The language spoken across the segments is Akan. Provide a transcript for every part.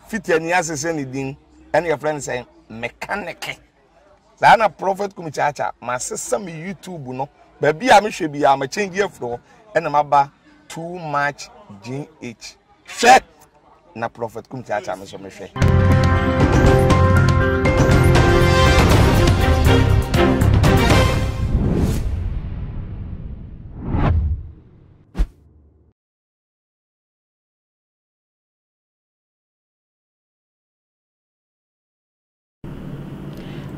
fiti ni asese ni din ene your friend say mechanic za na prophet kumichacha ma sesa me YouTube no ba bia me hwe bia ma change afro ene maba too much GH hwe na prophet kumichacha me so me hwe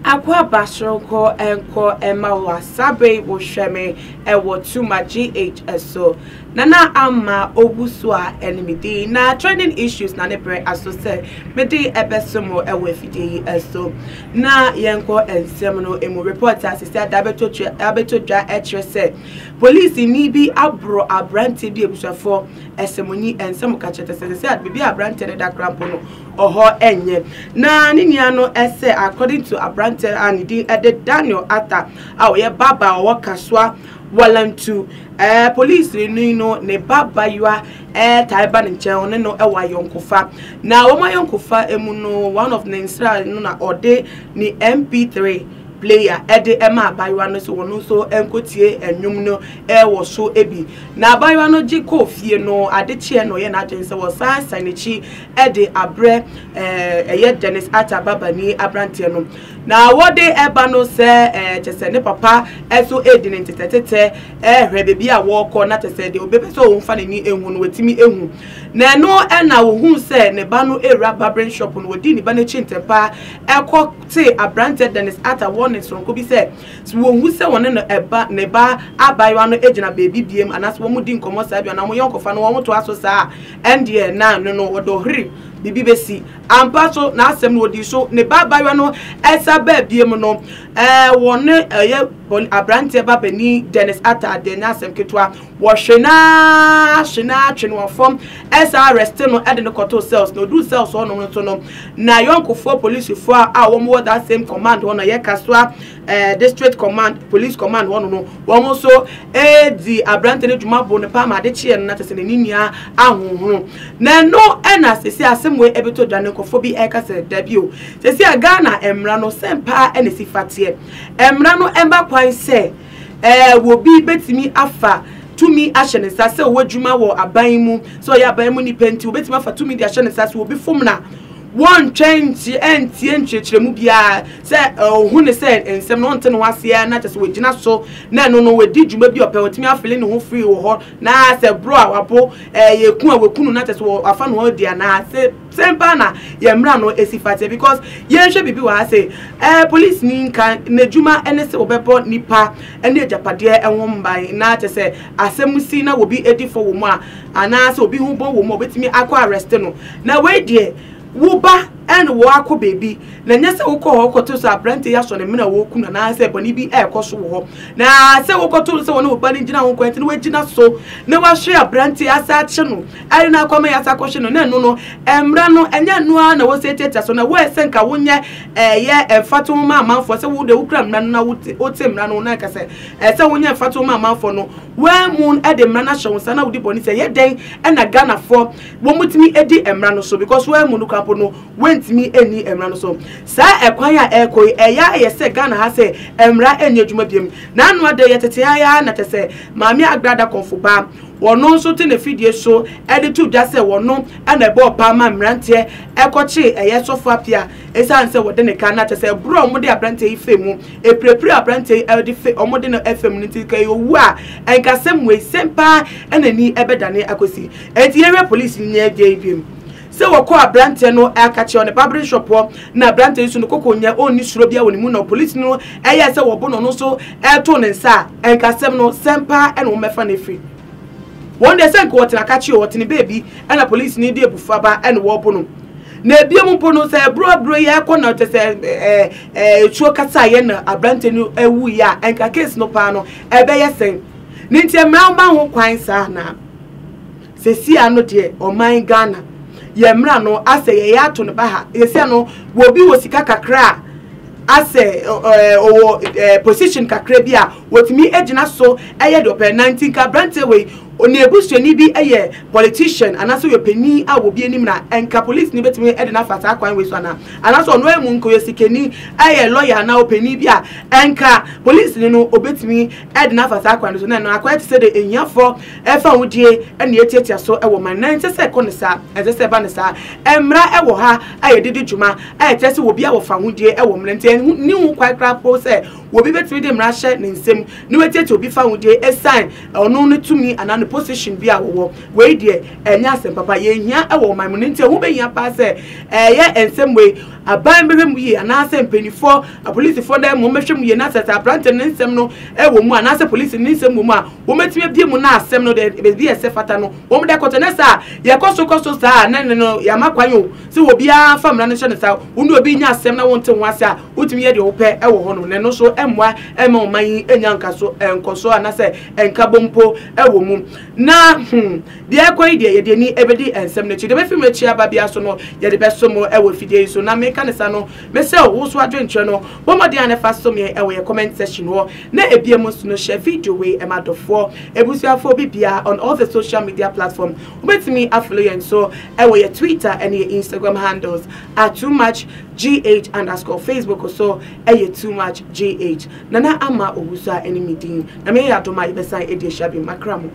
Akwa basronko enko ema wasabe wo hweme ewo tuma GH eso nana ama obusua enimidi na trending issues na nebre aso se medi ebesomo ewo fidi eso na yenko ensem no emu reporter sisi abetodwa etrese police ni bi abro abrante bi ebusuafo esemoni ensem ka chete sisi bibi abrante ne da krampo no oho enye na ninia no ese according to abrante and the Daniel Atta ye baba o kaswa walantu police ni no ne baba yua taiba nche one no ewa yonkofa na wo ma yonkofa emu no one of the Israel no na ode ni MP3 player ede ema abaywa no so wono so enkotie enwum no wo so ebi na abaywa no giko fie no adechie no ye na agense wo san sanichi ede abre eye Dennis Atta baba ni abrante no na wode eba no se chese ne papa eso edi ne tetetete hwe bebi a wo ko na tese de obebe so wo mfa ne ni ehun no wetimi ehun na no na wo hu se ne ba no era barbering shop no wodi ni ba ne chintepa ekọ te abrante Dennis Atta ne sonko bi se wo hu se won no eba ne ba abaywa no ejina baby biem anaso wo mudi nkomo sa bia na mo yonkofa no wo moto aso sa endie na no wodo hiri bibi besi ampaso na asem no odi so ne ba abaywa no esa ba biem no won abrante baba ni Dennis Atta de na asem ketwa wo hwena tweno form esa arrest no ede no koto cells no do cells on no to no na yonkofo police fo a wo mo that same command one ye kaswa district command police command one no wo so di abrante ne djuma bo ne pa ma de chie na tese ne nia ahunhun na no na sesi asem we ebeto dwane nkofo bi ekase dabio sesi Ghana emra no sempa ene sifatie emra no emba kwan se wo bi betimi afa tumi ahye sase wo djuma wo aban mu so ya aban mu ni penti wo betimi afa tumi di ahye sase wo bi fomna one change enchiremu bia se hu ne se ensem no nte no wase na tese we gina so na no we di djuma bi ope wotimi afele ne ho free wo ho na se bro awabo yeku awekunu na tese wo afa no ho dia na se sempa na ye mra no esifate because ye hwe bibi wa se police ni nkan na djuma ene se obebo nipa ene japade enwomban na tese asemusi na wobi edifo wo mu a ana se obi hu bo wo mu obetimi akọ arrest no na we die wuba and wako baby na nyese woko hokoto so abrante ya so ne mena woku na se boni bi ekoso wo na se wokoto so wona obani gina won kwenti we gina so na wa hwe abrante ya sa che no ari na kwama ya sa kwhwe no na no emra no enya no na wo se teta so na wo esenka wonye ye emfato ma amanfo se wo de wukra mra no na wote mra no na kase se wonye emfato ma amanfo no wa mun ede mra na hwe won na wo di boni se ye den na Ghana fo wo mutimi edi emra no so because wa mun kampo no me any emra no so sa ekwan ya ekoi eya yese Ghana ha se emra enye djuma biem na anu ade yetete ya na tese maami agrada konfuba wono nso te na fidie so ede tu dwa se wono na ebo pa ma mrante ekochi eye sofo apia esa nse wode ne kan na tese bro mo de abrante ifemu eprepre abrante ede fe omode no fm nti kai owu a enkasem we sempa enani ebedane akosi enti area police nya ade biem se woko abrante no akache on barbering shop na abrante su no kokonya oni suro bia woni mu na police no eye se wo bo no so eto ne nsa enkasem no sempa ene wo mefa na free one day senko wotina akache wotini baby na police ni de bufaba ene wo bo no na ebiem mpo no se bro ye ko na te se etuo kasa ye na abrante no ewu ya enka case no pa no ebe ye sen ni ntie mramba ho kwan sa na se si ano de o man Ghana ye mra no ase ye ato ne ba ha yesi no wo bi wo sika kakra ase position kakra bi a wotimi ejina so eye de open 19 ka brante we oni ebusuani bi eye politician anaso we pani a wo bi anim na enka police ni betimi e de na fata akwan we so ana anaso no emu nko yosikeni eye lawyer na opani bi a enka police ni no obetimi e de na fata akwan so na no akwa te se de enyafo e fa wudie e na etiatia so e wo man na nte se ko ne sa e se ba ne sa emra e wo ha aye didi djuma e te se wo bi a wo fa wudie e wo mlente ni hu kwa kra po se wo bi betimi de mra hye ne nsem ni wetiatia obi fa wudie e sign ono no tumi ana no position bi a wo we die enya asem papa ye hia e wo man mu nte hu be hia pa se ye ensem we aban behwem yi ana asem penifo a police for dem mo mehwem yi na seta brante ne nsem no e wo mu ana asem police ne nsem mu a wo metime bie mu na asem no de be ese fata no wo de kotonesa ye koso sa na no ya makwan yo se wo bia famra ne hye ne sa wo ne obi nya asem na wonte ho ase a utimi ye de wo pe e wo ho no ne no so emwa ema o man enya nkaso enkoso ana se enkabompo e wo mu na de akwai de ye de ni ebedi ensem ne chi de be fi me chi aba bia so no ye de be so mo e wo fidie so na me kanisa no me se wo so adwentre no wo mo de ane fa so me e wo ye comment section ho na ebiem so no share video we e madofo ebusuafo bibia on all the social media platform ubetimi affiliate so e wo ye Twitter and your Instagram handles at toomuchgh_ Facebook so e ye toomuchgh nana ama obusa enemy din na me ya doma ibesa e de shabi makramo.